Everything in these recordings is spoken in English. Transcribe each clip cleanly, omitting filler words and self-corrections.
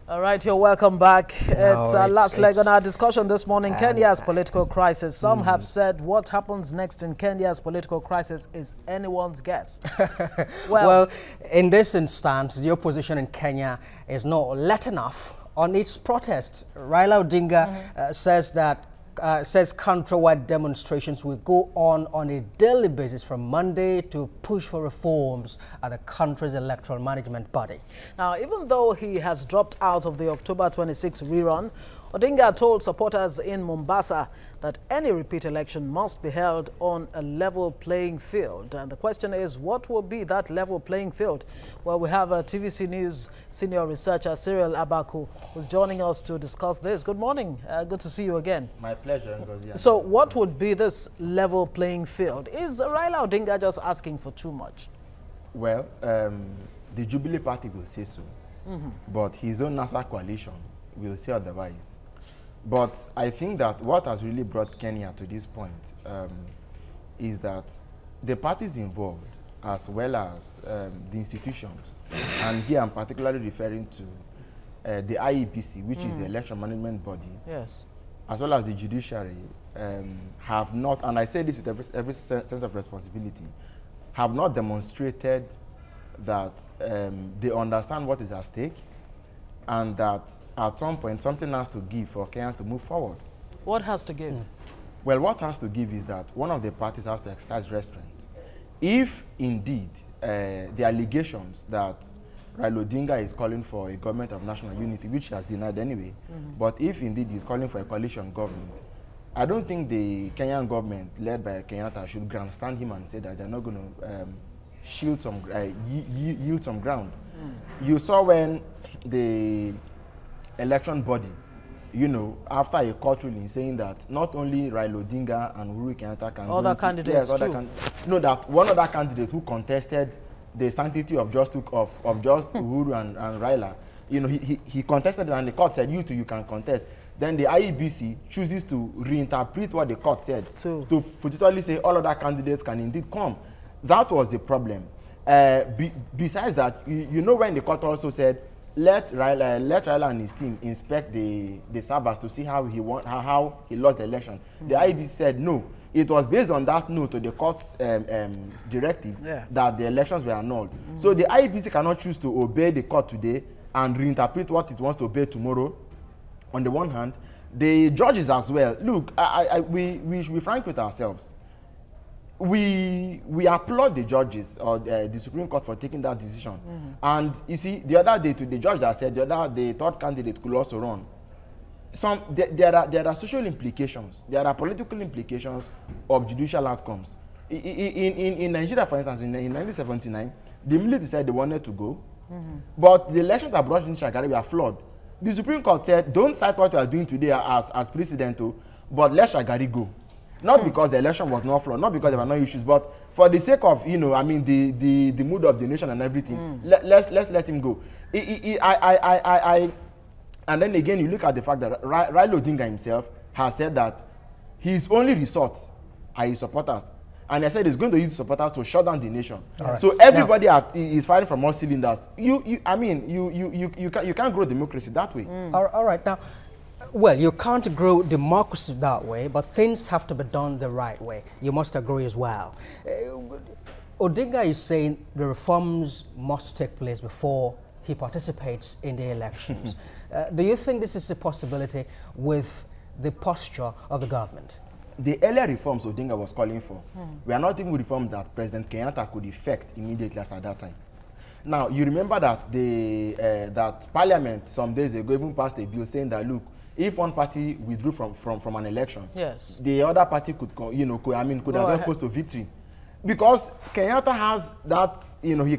All right, you're welcome back. It's our last leg on our discussion this morning, Kenya's political crisis. Some have said what happens next in Kenya's political crisis is anyone's guess. Well, in this instance, the opposition in Kenya is not letting off on its protests. Raila Odinga says countrywide demonstrations will go on a daily basis from Monday to push for reforms at the country's electoral management body. Now, even though he has dropped out of the October 26 rerun, Odinga told supporters in Mombasa that any repeat election must be held on a level playing field. And the question is, what will be that level playing field? Well, we have a TVC News senior researcher, Cyril Abaku, who's joining us to discuss this. Good morning. Good to see you again. My pleasure, Ngozi. So what would be this level playing field? Is Raila Odinga just asking for too much? Well, the Jubilee Party will say so, but his own NASA coalition will say otherwise. But I think that what has really brought Kenya to this point is that the parties involved, as well as the institutions, and here I'm particularly referring to the IEBC, which is the election management body, yes, as well as the judiciary, have not, and I say this with every sense of responsibility, have not demonstrated that they understand what is at stake, and that at some point something has to give for Kenya to move forward. What has to give? Well, what has to give is that one of the parties has to exercise restraint. If indeed the allegations that Raila Odinga is calling for a government of national unity, which he has denied anyway, but if indeed he's calling for a coalition government, I don't think the Kenyan government led by Kenyatta should grandstand him and say that they're not going to yield some ground. You saw when the election body, you know, after a court ruling saying that not only Raila Odinga and Uhuru Kenyatta can other candidates no, that one other candidate who contested the sanctity of just Uhuru and Raila, you know, he contested it, and the court said you too, you can contest. Then the IEBC chooses to reinterpret what the court said to literally say all other candidates can indeed come. That was the problem. Besides that, you know, when the court also said let Raila and his team inspect the servers to see how he lost the election, the IEBC said no. It was based on that no to the court's directive that the elections were annulled. So the IEBC cannot choose to obey the court today and reinterpret what it wants to obey tomorrow. On the one hand, the judges as well. Look, we should be frank with ourselves. We applaud the judges or the Supreme Court for taking that decision. And you see, the other day, to the judge that said the third candidate could also run. There are social implications, there are political implications of judicial outcomes. In Nigeria, for instance, in 1979, the military said they wanted to go, but the elections that brought in Shagari were flawed. The Supreme Court said, don't cite what you are doing today as precedent, but let Shagari go. Not because the election was not flawed, not because there were no issues, but for the sake of, you know, I mean, the mood of the nation and everything, let's let him go. And then again, you look at the fact that Raila Odinga himself has said that his only resort are his supporters. And he said he's going to use his supporters to shut down the nation. Right. So everybody is firing from all cylinders. You can't grow democracy that way. All right. Now, well, you can't grow democracy that way, but things have to be done the right way. You must agree as well. Odinga is saying the reforms must take place before he participates in the elections. Do you think this is a possibility with the posture of the government? The earlier reforms Odinga was calling for were not even reforms that President Kenyatta could effect immediately as at that time. Now, you remember that that Parliament some days ago even passed a bill saying that, look, if one party withdrew from an election, the other party could have close to victory. Because Kenyatta has that, you know, he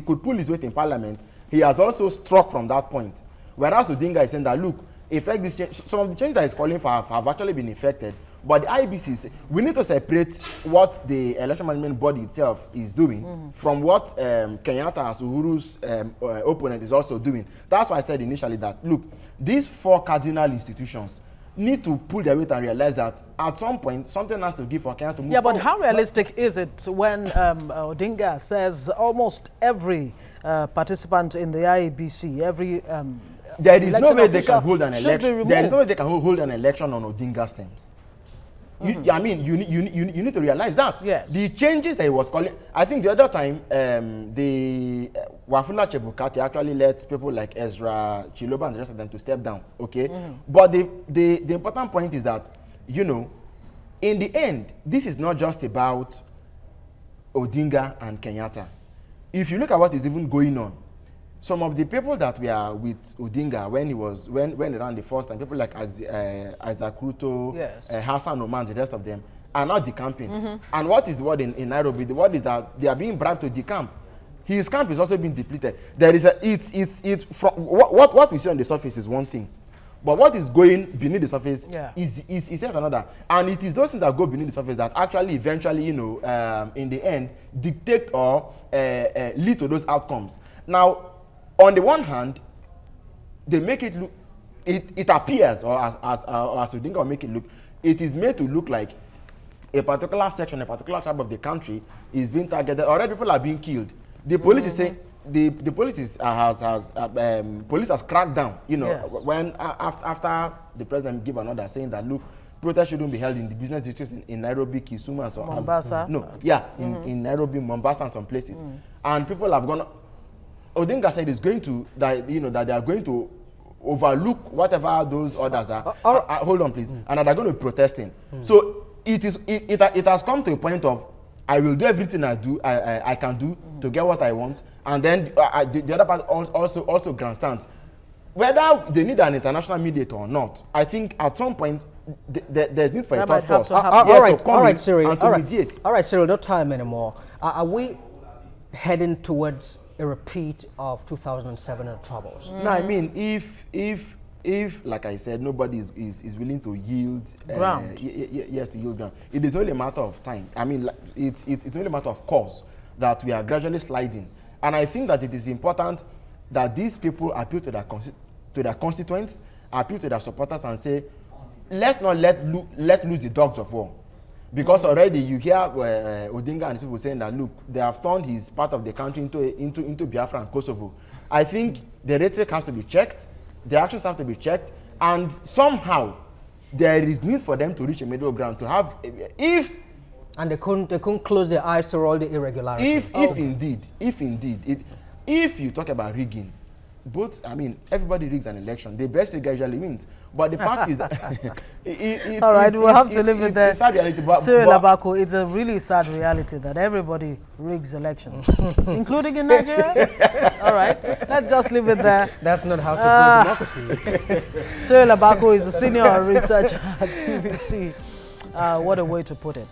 could pull his weight in Parliament. He has also struck from that point. Whereas Odinga is saying that, look, effect this change. Some of the changes that he's calling for have actually been effected. But the IBC, we need to separate what the election management body itself is doing from what Kenyatta as Uhuru's opponent is also doing. That's why I said initially that, look, these four cardinal institutions need to pull their weight and realize that at some point something has to give for Kenya to move forward. But how realistic is it when Odinga says almost every participant in the IEBC, every There is no Election way they official can hold an should be election. removed. There is no way they can hold an election on Odinga's terms. I mean, you need to realize that. Yes. The changes that he was calling, I think the other time, the Wafula Chebukati actually let people like Ezra Chiloba and the rest of them to step down, okay? But the important point is that, you know, in the end, this is not just about Odinga and Kenyatta. If you look at what is even going on, some of the people that were with Odinga when he ran the first time, people like Isaac Ruto, yes. Hassan Oman, the rest of them, are now decamping. And what is the word in Nairobi? The word is that they are being bribed to decamp. His camp is also being depleted. There is it's from what we see on the surface is one thing, but what is going beneath the surface is yet another. And it is those things that go beneath the surface that actually eventually, you know, in the end, dictate or lead to those outcomes. Now, on the one hand, they make it look, it appears, or as Odinga will make it look, it is made to look like a particular section, a particular tribe of the country is being targeted. Already people are being killed. The police is saying, the police police has cracked down, you know, when after the president gave an order saying that, look, protests shouldn't be held in the business districts in Nairobi, Kisumu, and so on. Mombasa. In Nairobi, Mombasa, and some places. And people have gone. Odinga said is going to that, you know, that they are going to overlook whatever those orders are. Hold on, please. And that they're going to be protesting. So it has come to a point of I will do everything I can do to get what I want, and then the other part also grandstands. Whether they need an international mediator or not, I think at some point there's need for a third force. All right, Cyril. And to mediate. All right, Cyril. No time anymore. Are we heading towards a repeat of 2007 troubles? No, I mean, if like I said, nobody is willing to yield ground. Yes, to yield ground. It is only a matter of time. I mean, it's only a matter of course that we are gradually sliding. And I think that it is important that these people appeal to their constituents, appeal to their supporters, and say, let's not let loose the dogs of war. Because already you hear Odinga and his people saying that, look, they have turned his part of the country into Biafra and Kosovo. I think the rhetoric has to be checked, the actions have to be checked, and somehow there is need for them to reach a middle ground to have, and they couldn't close their eyes to all the irregularities. If you talk about rigging, I mean, everybody rigs an election. The best rigger usually wins. But the fact is that all right, we'll have to live with that. It's a sad reality. Cyril Abako, it's a really sad reality that everybody rigs elections, including in Nigeria. All right, let's just leave it there. That's not how to build democracy. Cyril Abako is a senior researcher at TVC. What a way to put it.